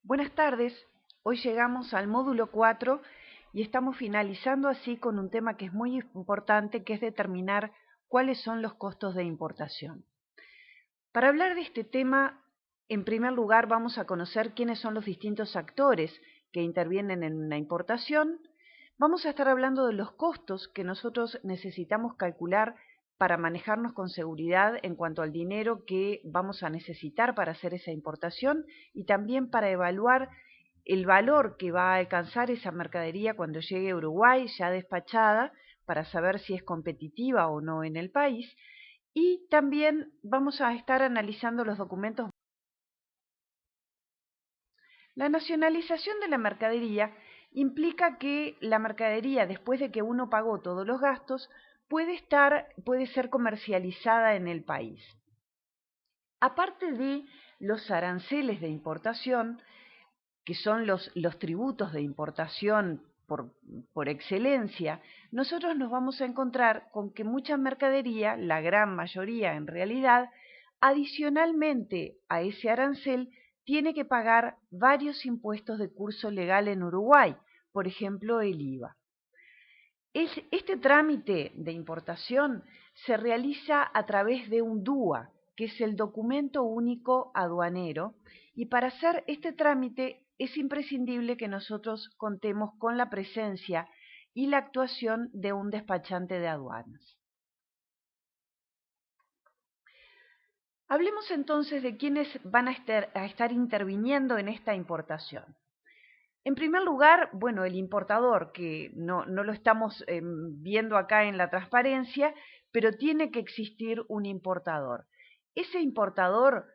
Buenas tardes, hoy llegamos al módulo 4 y estamos finalizando así con un tema que es muy importante, que es determinar cuáles son los costos de importación. Para hablar de este tema, en primer lugar vamos a conocer quiénes son los distintos actores que intervienen en una importación. Vamos a estar hablando de los costos que nosotros necesitamos calcular para manejarnos con seguridad en cuanto al dinero que vamos a necesitar para hacer esa importación y también para evaluar el valor que va a alcanzar esa mercadería cuando llegue a Uruguay ya despachada para saber si es competitiva o no en el país. Y también vamos a estar analizando los documentos. La nacionalización de la mercadería implica que la mercadería, después de que uno pagó todos los gastos, puede ser comercializada en el país. Aparte de los aranceles de importación, que son los tributos de importación por excelencia, nosotros nos vamos a encontrar con que mucha mercadería, la gran mayoría en realidad, adicionalmente a ese arancel, tiene que pagar varios impuestos de curso legal en Uruguay, por ejemplo el IVA. Este trámite de importación se realiza a través de un DUA, que es el Documento Único Aduanero, y para hacer este trámite es imprescindible que nosotros contemos con la presencia y la actuación de un despachante de aduanas. Hablemos entonces de quiénes van a estar interviniendo en esta importación. En primer lugar, bueno, el importador, que no lo estamos viendo acá en la transparencia, pero tiene que existir un importador. Ese importador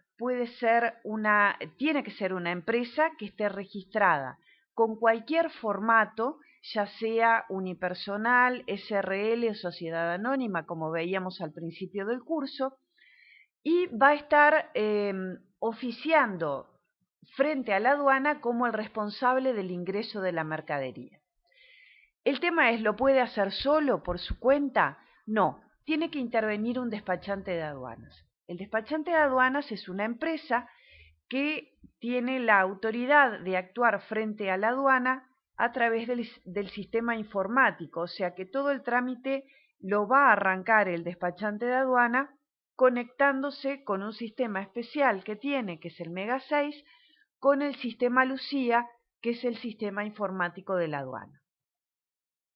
tiene que ser una empresa que esté registrada con cualquier formato, ya sea unipersonal, SRL o sociedad anónima, como veíamos al principio del curso, y va a estar oficiando frente a la aduana como el responsable del ingreso de la mercadería. El tema es, ¿lo puede hacer solo por su cuenta? No, tiene que intervenir un despachante de aduanas. El despachante de aduanas es una empresa que tiene la autoridad de actuar frente a la aduana a través del sistema informático, o sea que todo el trámite lo va a arrancar el despachante de aduana conectándose con un sistema especial que tiene, que es el Mega 6, con el sistema Lucía, que es el sistema informático de la aduana.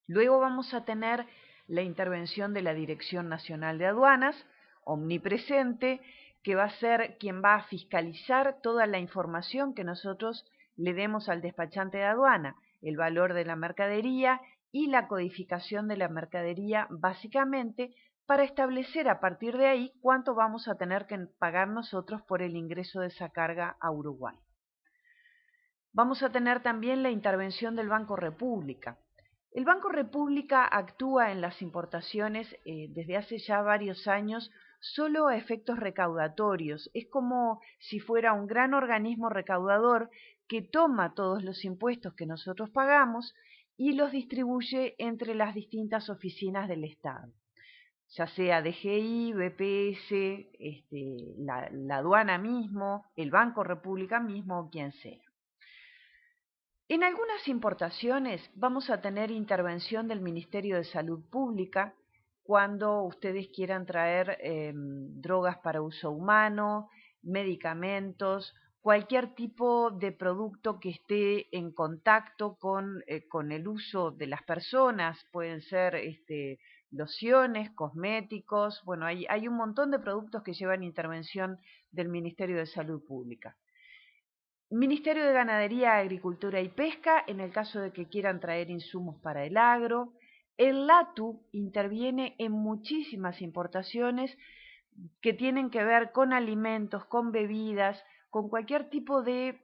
Luego vamos a tener la intervención de la Dirección Nacional de Aduanas, omnipresente, que va a ser quien va a fiscalizar toda la información que nosotros le demos al despachante de aduana, el valor de la mercadería y la codificación de la mercadería, básicamente para establecer a partir de ahí cuánto vamos a tener que pagar nosotros por el ingreso de esa carga a Uruguay. Vamos a tener también la intervención del Banco República. El Banco República actúa en las importaciones desde hace ya varios años solo a efectos recaudatorios. Es como si fuera un gran organismo recaudador que toma todos los impuestos que nosotros pagamos y los distribuye entre las distintas oficinas del Estado, ya sea DGI, BPS, la aduana mismo, el Banco República mismo o quien sea. En algunas importaciones vamos a tener intervención del Ministerio de Salud Pública cuando ustedes quieran traer drogas para uso humano, medicamentos, cualquier tipo de producto que esté en contacto con el uso de las personas, pueden ser lociones, cosméticos, bueno, hay un montón de productos que llevan intervención del Ministerio de Salud Pública. Ministerio de Ganadería, Agricultura y Pesca, en el caso de que quieran traer insumos para el agro. El LATU interviene en muchísimas importaciones que tienen que ver con alimentos, con bebidas, con cualquier tipo de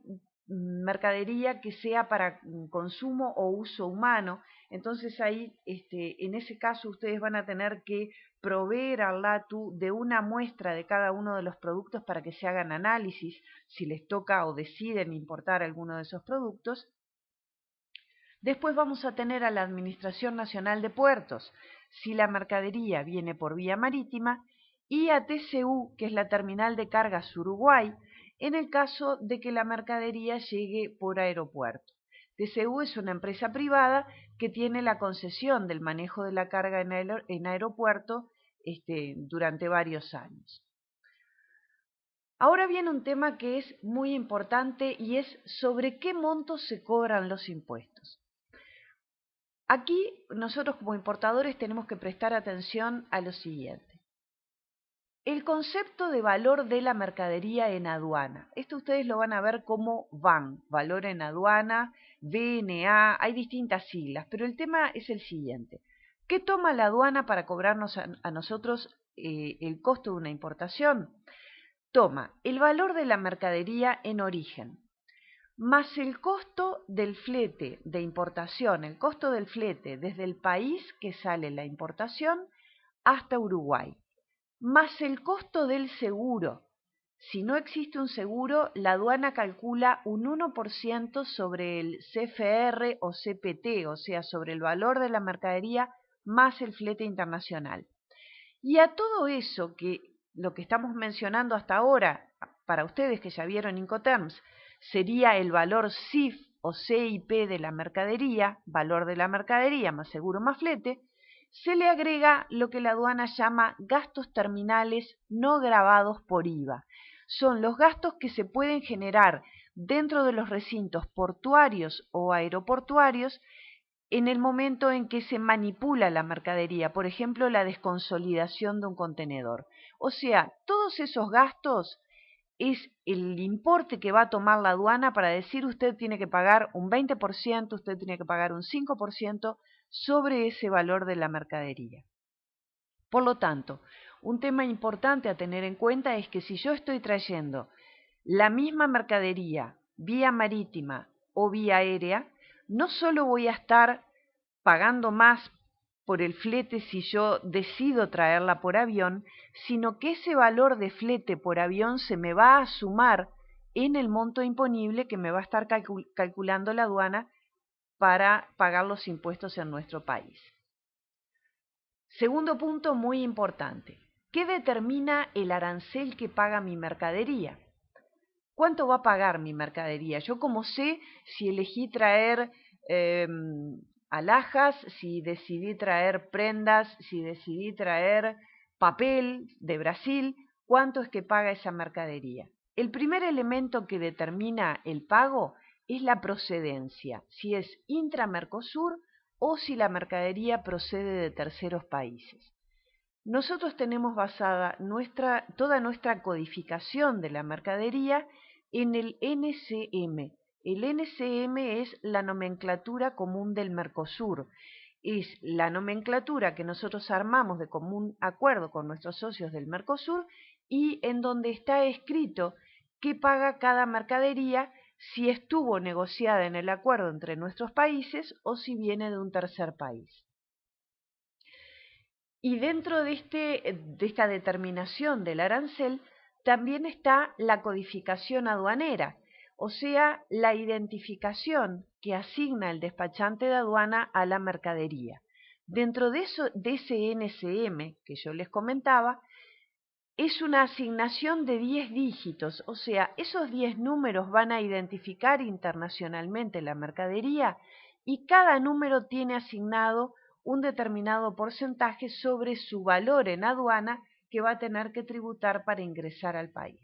mercadería que sea para consumo o uso humano. Entonces ahí, en ese caso, ustedes van a tener que proveer al LATU de una muestra de cada uno de los productos para que se hagan análisis, si les toca o deciden importar alguno de esos productos. Después vamos a tener a la Administración Nacional de Puertos, si la mercadería viene por vía marítima, y a TCU, que es la Terminal de Cargas Uruguay, en el caso de que la mercadería llegue por aeropuerto. TCU es una empresa privada que tiene la concesión del manejo de la carga en aeropuerto durante varios años. Ahora viene un tema que es muy importante y es sobre qué montos se cobran los impuestos. Aquí nosotros como importadores tenemos que prestar atención a lo siguiente. El concepto de valor de la mercadería en aduana. Esto ustedes lo van a ver como VAN, valor en aduana, VNA, hay distintas siglas, pero el tema es el siguiente. ¿Qué toma la aduana para cobrarnos a nosotros el costo de una importación? Toma el valor de la mercadería en origen, más el costo del flete de importación, el costo del flete desde el país que sale la importación hasta Uruguay, más el costo del seguro. Si no existe un seguro, la aduana calcula un 1% sobre el CFR o CPT, o sea, sobre el valor de la mercadería más el flete internacional. Y a todo eso lo que estamos mencionando hasta ahora, para ustedes que ya vieron Incoterms, sería el valor CIF o CIP de la mercadería, valor de la mercadería más seguro más flete, se le agrega lo que la aduana llama gastos terminales no gravados por IVA. Son los gastos que se pueden generar dentro de los recintos portuarios o aeroportuarios en el momento en que se manipula la mercadería, por ejemplo, la desconsolidación de un contenedor. O sea, todos esos gastos es el importe que va a tomar la aduana para decir usted tiene que pagar un 20%, usted tiene que pagar un 5% sobre ese valor de la mercadería. Por lo tanto, un tema importante a tener en cuenta es que si yo estoy trayendo la misma mercadería vía marítima o vía aérea, no solo voy a estar pagando más por el flete si yo decido traerla por avión, sino que ese valor de flete por avión se me va a sumar en el monto imponible que me va a estar calculando la aduana para pagar los impuestos en nuestro país. Segundo punto muy importante. ¿Qué determina el arancel que paga mi mercadería? ¿Cuánto va a pagar mi mercadería? Yo como sé si elegí traer alhajas, si decidí traer prendas, si decidí traer papel de Brasil, ¿cuánto es que paga esa mercadería? El primer elemento que determina el pago es la procedencia, si es intra-Mercosur o si la mercadería procede de terceros países. Nosotros tenemos basada toda nuestra codificación de la mercadería en el NCM. El NCM es la nomenclatura común del Mercosur. Es la nomenclatura que nosotros armamos de común acuerdo con nuestros socios del Mercosur y en donde está escrito qué paga cada mercadería si estuvo negociada en el acuerdo entre nuestros países o si viene de un tercer país. Y dentro de esta determinación del arancel también está la codificación aduanera, o sea, la identificación que asigna el despachante de aduana a la mercadería. Dentro de ese NCM que yo les comentaba, es una asignación de 10 dígitos, o sea, esos 10 números van a identificar internacionalmente la mercadería y cada número tiene asignado un determinado porcentaje sobre su valor en aduana que va a tener que tributar para ingresar al país.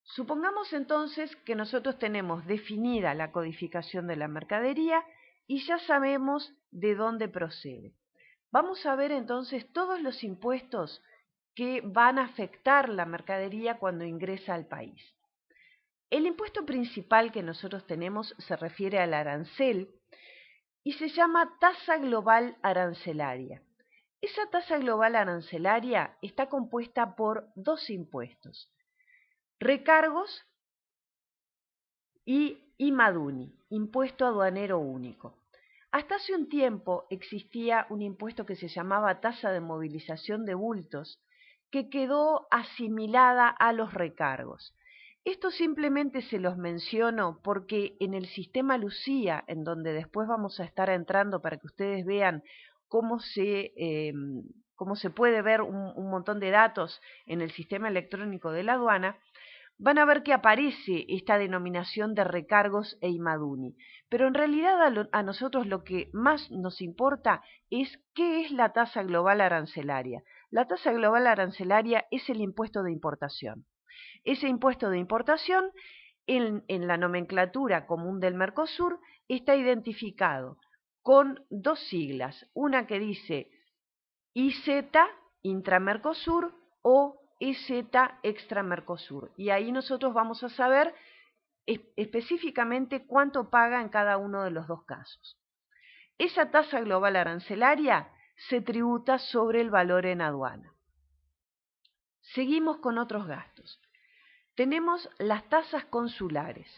Supongamos entonces que nosotros tenemos definida la codificación de la mercadería y ya sabemos de dónde procede. Vamos a ver entonces todos los impuestos que van a afectar la mercadería cuando ingresa al país. El impuesto principal que nosotros tenemos se refiere al arancel y se llama tasa global arancelaria. Esa tasa global arancelaria está compuesta por dos impuestos, recargos y IMADUNI, impuesto aduanero único. Hasta hace un tiempo existía un impuesto que se llamaba tasa de movilización de bultos, que quedó asimilada a los recargos. Esto simplemente se los menciono porque en el sistema Lucía, en donde después vamos a estar entrando para que ustedes vean cómo se como se puede ver un montón de datos en el sistema electrónico de la aduana, van a ver que aparece esta denominación de recargos e IMADUNI. Pero en realidad a nosotros lo que más nos importa es qué es la tasa global arancelaria. La tasa global arancelaria es el impuesto de importación. Ese impuesto de importación en la nomenclatura común del Mercosur está identificado con dos siglas, una que dice IZ, intramercosur, o EZ, extramercosur. Y ahí nosotros vamos a saber específicamente cuánto paga en cada uno de los dos casos. Esa tasa global arancelaria se tributa sobre el valor en aduana. Seguimos con otros gastos. Tenemos las tasas consulares.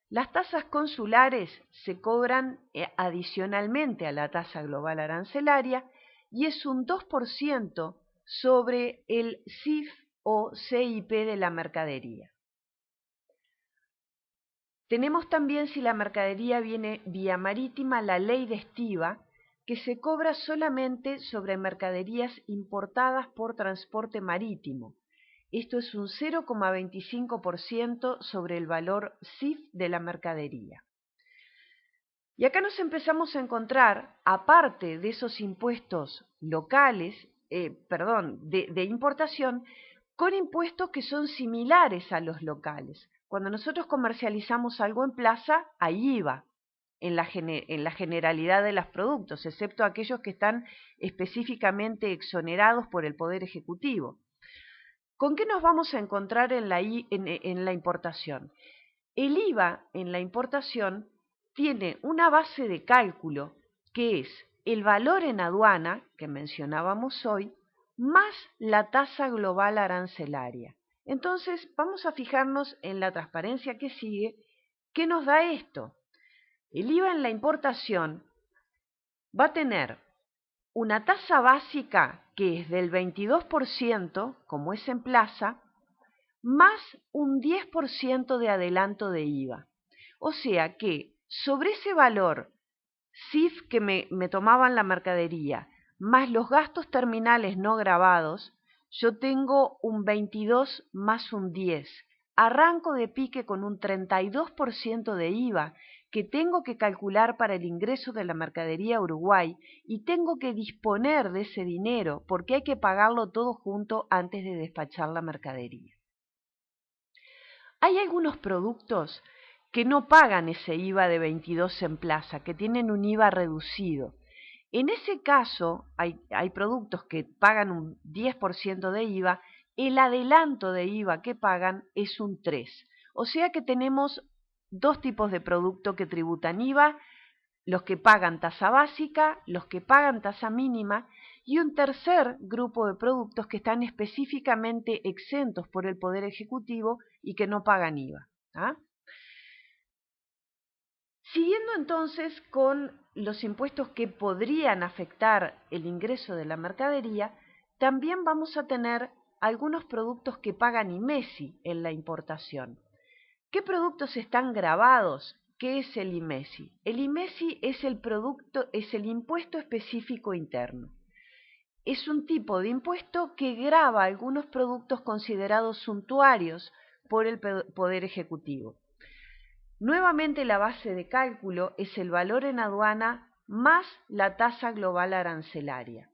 Las tasas consulares se cobran adicionalmente a la tasa global arancelaria y es un 2% sobre el CIF o CIP de la mercadería. Tenemos también, si la mercadería viene vía marítima, la ley de estiva, que se cobra solamente sobre mercaderías importadas por transporte marítimo. Esto es un 0,25% sobre el valor CIF de la mercadería. Y acá nos empezamos a encontrar, aparte de esos impuestos locales, de importación, con impuestos que son similares a los locales. Cuando nosotros comercializamos algo en plaza, hay IVA en la generalidad de los productos, excepto aquellos que están específicamente exonerados por el Poder Ejecutivo. ¿Con qué nos vamos a encontrar en la importación? El IVA en la importación tiene una base de cálculo que es el valor en aduana, que mencionábamos hoy, más la tasa global arancelaria. Entonces, vamos a fijarnos en la transparencia que sigue. ¿Qué nos da esto? El IVA en la importación va a tener una tasa básica que es del 22%, como es en plaza, más un 10% de adelanto de IVA. O sea que sobre ese valor CIF que me tomaban la mercadería, más los gastos terminales no grabados, yo tengo un 22 más un 10. Arranco de pique con un 32% de IVA que tengo que calcular para el ingreso de la mercadería a Uruguay y tengo que disponer de ese dinero porque hay que pagarlo todo junto antes de despachar la mercadería. Hay algunos productos que no pagan ese IVA de 22 en plaza, que tienen un IVA reducido. En ese caso, hay productos que pagan un 10% de IVA, el adelanto de IVA que pagan es un 3%. O sea que tenemos dos tipos de productos que tributan IVA, los que pagan tasa básica, los que pagan tasa mínima, y un tercer grupo de productos que están específicamente exentos por el Poder Ejecutivo y que no pagan IVA. ¿Ah? Siguiendo entonces con los impuestos que podrían afectar el ingreso de la mercadería, también vamos a tener algunos productos que pagan IMESI en la importación. ¿Qué productos están grabados? ¿Qué es el IMESI? El IMESI es el impuesto específico interno. Es un tipo de impuesto que grava algunos productos considerados suntuarios por el Poder Ejecutivo. Nuevamente la base de cálculo es el valor en aduana más la tasa global arancelaria.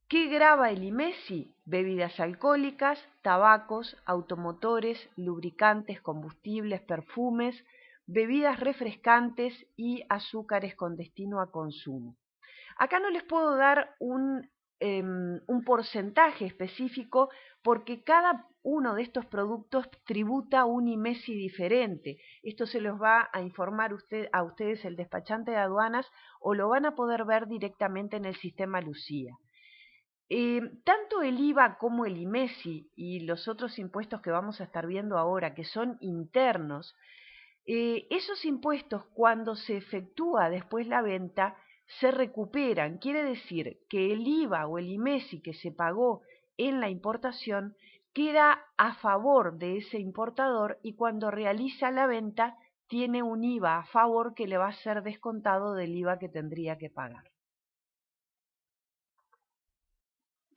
¿Qué grava el IMESI? Bebidas alcohólicas, tabacos, automotores, lubricantes, combustibles, perfumes, bebidas refrescantes y azúcares con destino a consumo. Acá no les puedo dar un porcentaje específico porque cada uno de estos productos tributa un IMESI diferente. Esto se los va a informar a ustedes el despachante de aduanas o lo van a poder ver directamente en el sistema Lucía. Tanto el IVA como el IMESI y los otros impuestos que vamos a estar viendo ahora, que son internos, esos impuestos cuando se efectúa después la venta se recuperan. Quiere decir que el IVA o el IMESI que se pagó en la importación queda a favor de ese importador y cuando realiza la venta tiene un IVA a favor que le va a ser descontado del IVA que tendría que pagar.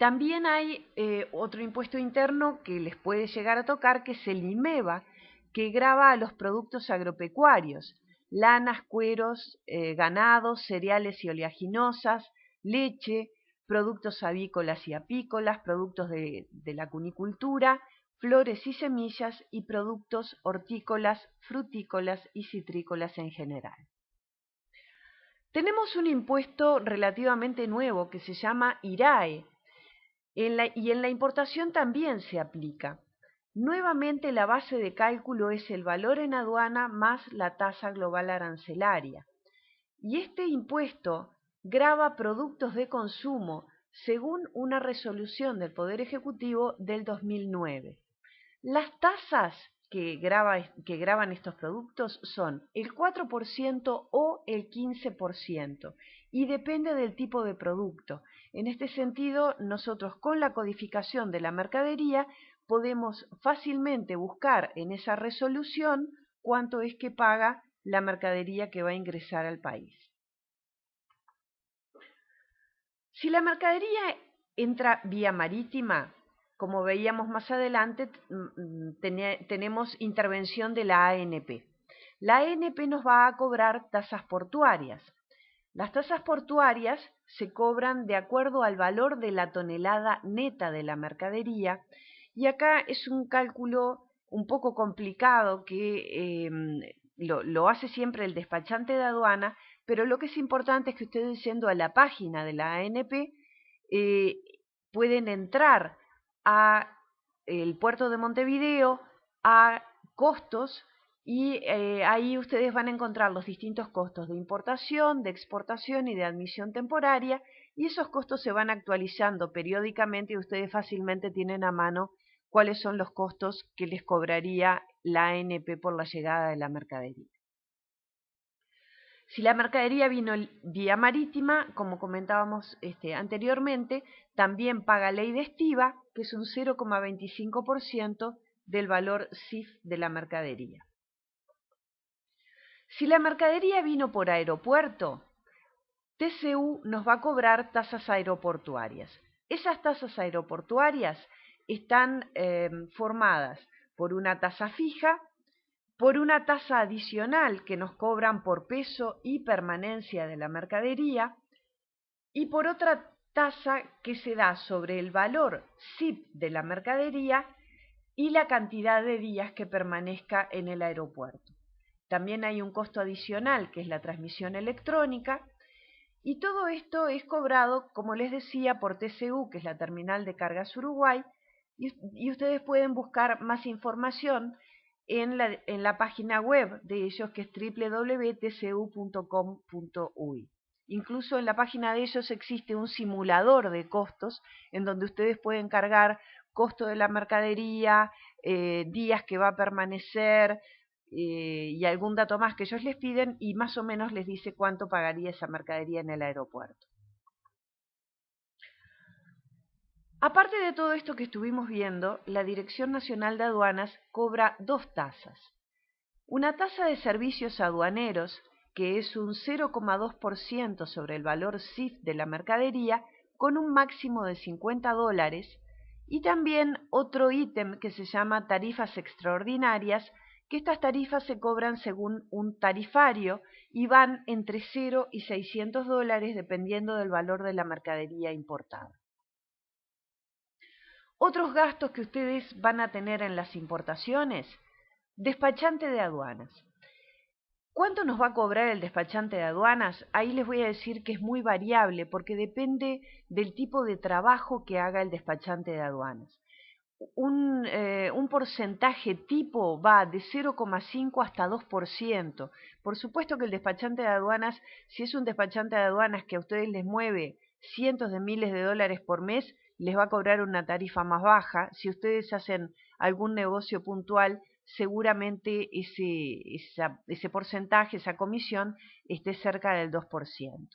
También hay otro impuesto interno que les puede llegar a tocar, que es el IMEVA, que grava a los productos agropecuarios, lanas, cueros, ganados, cereales y oleaginosas, leche, productos avícolas y apícolas, productos de la cunicultura, flores y semillas y productos hortícolas, frutícolas y citrícolas en general. Tenemos un impuesto relativamente nuevo que se llama IRAE, y en la importación también se aplica. Nuevamente la base de cálculo es el valor en aduana más la tasa global arancelaria. Y este impuesto grava productos de consumo según una resolución del Poder Ejecutivo del 2009. Las tasas que gravan estos productos son el 4% o el 15% y depende del tipo de producto. En este sentido, nosotros con la codificación de la mercadería podemos fácilmente buscar en esa resolución cuánto es que paga la mercadería que va a ingresar al país. Si la mercadería entra vía marítima, como veíamos más adelante, tenemos intervención de la ANP. La ANP nos va a cobrar tasas portuarias. Las tasas portuarias se cobran de acuerdo al valor de la tonelada neta de la mercadería, y acá es un cálculo un poco complicado que lo hace siempre el despachante de aduana, pero lo que es importante es que ustedes, yendo a la página de la ANP, pueden entrar a el puerto de Montevideo, a costos, y ahí ustedes van a encontrar los distintos costos de importación, de exportación y de admisión temporaria, y esos costos se van actualizando periódicamente y ustedes fácilmente tienen a mano cuáles son los costos que les cobraría la ANP por la llegada de la mercadería. Si la mercadería vino vía marítima, como comentábamos anteriormente, también paga ley de estiva, que es un 0,25% del valor CIF de la mercadería. Si la mercadería vino por aeropuerto, TCU nos va a cobrar tasas aeroportuarias. Esas tasas aeroportuarias están formadas por una tasa fija, por una tasa adicional que nos cobran por peso y permanencia de la mercadería, y por otra tasa que se da sobre el valor CIP de la mercadería y la cantidad de días que permanezca en el aeropuerto. También hay un costo adicional, que es la transmisión electrónica, y todo esto es cobrado, como les decía, por TCU, que es la Terminal de Cargas Uruguay, y ustedes pueden buscar más información en la página web de ellos, que es www.tcu.com.uy. Incluso en la página de ellos existe un simulador de costos en donde ustedes pueden cargar costo de la mercadería, días que va a permanecer y algún dato más que ellos les piden, y más o menos les dice cuánto pagaría esa mercadería en el aeropuerto. Aparte de todo esto que estuvimos viendo, la Dirección Nacional de Aduanas cobra dos tasas. Una tasa de servicios aduaneros, que es un 0,2% sobre el valor CIF de la mercadería, con un máximo de $50, y también otro ítem que se llama tarifas extraordinarias, que estas tarifas se cobran según un tarifario y van entre 0 y $600 dependiendo del valor de la mercadería importada. Otros gastos que ustedes van a tener en las importaciones: despachante de aduanas. ¿Cuánto nos va a cobrar el despachante de aduanas? Ahí les voy a decir que es muy variable porque depende del tipo de trabajo que haga el despachante de aduanas. Un porcentaje tipo va de 0,5 hasta 2%. Por supuesto que el despachante de aduanas, si es un despachante de aduanas que a ustedes les mueve cientos de miles de dólares por mes, les va a cobrar una tarifa más baja. Si ustedes hacen algún negocio puntual, seguramente ese porcentaje, esa comisión, esté cerca del 2%.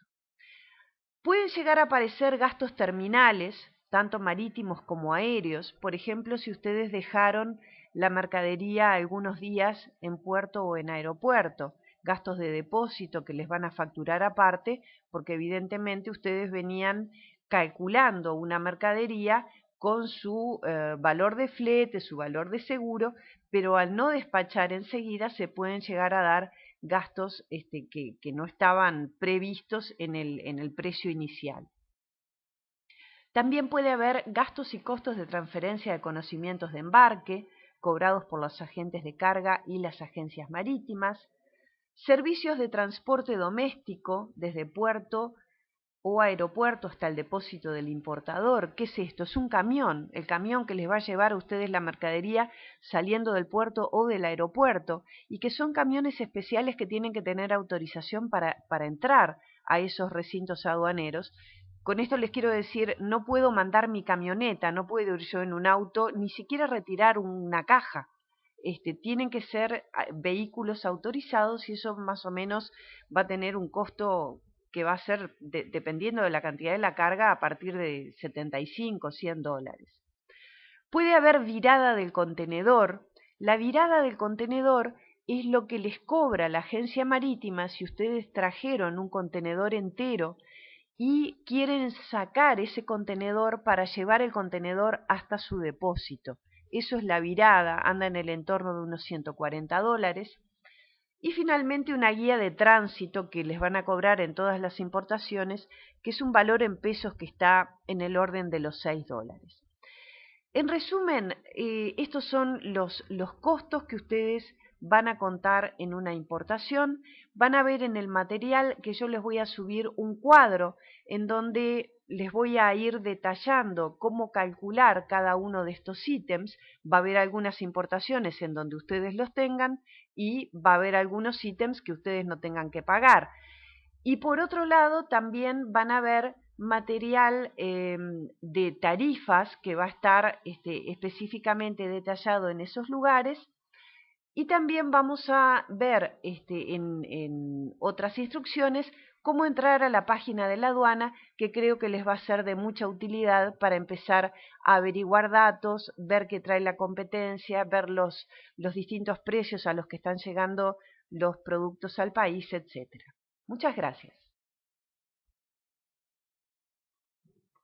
Pueden llegar a aparecer gastos terminales, tanto marítimos como aéreos. Por ejemplo, si ustedes dejaron la mercadería algunos días en puerto o en aeropuerto, gastos de depósito que les van a facturar aparte, porque evidentemente ustedes venían calculando una mercadería con su valor de flete, su valor de seguro, pero al no despachar enseguida se pueden llegar a dar gastos que no estaban previstos en el precio inicial. También puede haber gastos y costos de transferencia de conocimientos de embarque, cobrados por los agentes de carga y las agencias marítimas, servicios de transporte doméstico desde puerto o aeropuerto hasta el depósito del importador. ¿Qué es esto? Es un camión, el camión que les va a llevar a ustedes la mercadería saliendo del puerto o del aeropuerto, y que son camiones especiales que tienen que tener autorización para entrar a esos recintos aduaneros. Con esto les quiero decir, no puedo mandar mi camioneta, no puedo ir yo en un auto, ni siquiera retirar una caja. Tienen que ser vehículos autorizados y eso más o menos va a tener un costo que va a ser, dependiendo de la cantidad de la carga, a partir de 75, 100 dólares. Puede haber virada del contenedor. La virada del contenedor es lo que les cobra la agencia marítima si ustedes trajeron un contenedor entero y quieren sacar ese contenedor para llevar el contenedor hasta su depósito. Eso es la virada, anda en el entorno de unos 140 dólares. Y finalmente una guía de tránsito que les van a cobrar en todas las importaciones, que es un valor en pesos que está en el orden de los 6 dólares. En resumen, estos son los costos que ustedes van a contar en una importación. Van a ver en el material que yo les voy a subir un cuadro en donde les voy a ir detallando cómo calcular cada uno de estos ítems. Va a haber algunas importaciones en donde ustedes los tengan y va a haber algunos ítems que ustedes no tengan que pagar. Y por otro lado, también van a ver material de tarifas que va a estar específicamente detallado en esos lugares, y también vamos a ver en otras instrucciones cómo entrar a la página de la aduana, que creo que les va a ser de mucha utilidad para empezar a averiguar datos, ver qué trae la competencia, ver los distintos precios a los que están llegando los productos al país, etc. Muchas gracias.